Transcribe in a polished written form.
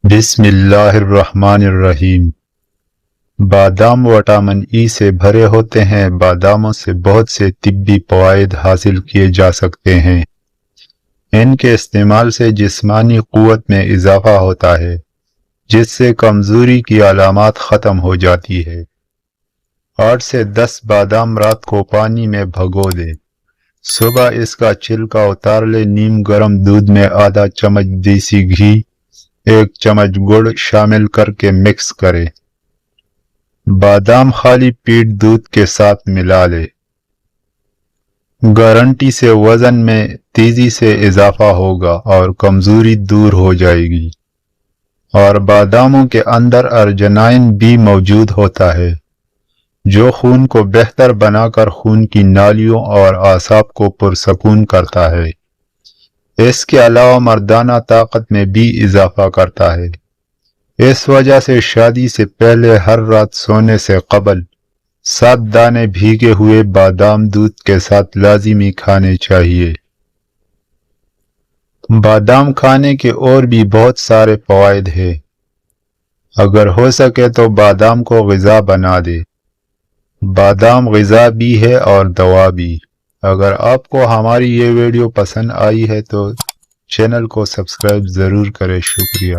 بسم اللہ الرحمن الرحیم۔ بادام وٹامن ای سے بھرے ہوتے ہیں۔ باداموں سے بہت سے طبی فوائد حاصل کیے جا سکتے ہیں۔ ان کے استعمال سے جسمانی قوت میں اضافہ ہوتا ہے، جس سے کمزوری کی علامات ختم ہو جاتی ہے۔ 8 سے 10 بادام رات کو پانی میں بھگو دے۔ صبح اس کا چھلکا اتار لے۔ نیم گرم دودھ میں آدھا چمچ دیسی گھی، 1 چمچ گڑ شامل کر کے مکس کرے۔ بادام خالی پیٹ دودھ کے ساتھ ملا لے۔ گارنٹی سے وزن میں تیزی سے اضافہ ہوگا اور کمزوری دور ہو جائے گی۔ اور باداموں کے اندر ارجنائن بھی موجود ہوتا ہے، جو خون کو بہتر بنا کر خون کی نالیوں اور اعصاب کو پرسکون کرتا ہے۔ اس کے علاوہ مردانہ طاقت میں بھی اضافہ کرتا ہے۔ اس وجہ سے شادی سے پہلے ہر رات سونے سے قبل 7 دانے بھیگے ہوئے بادام دودھ کے ساتھ لازمی کھانے چاہیے۔ بادام کھانے کے اور بھی بہت سارے فوائد ہیں۔ اگر ہو سکے تو بادام کو غذا بنا دے۔ بادام غذا بھی ہے اور دوا بھی۔ اگر آپ کو ہماری یہ ویڈیو پسند آئی ہے تو چینل کو سبسکرائب ضرور کریں۔ شکریہ۔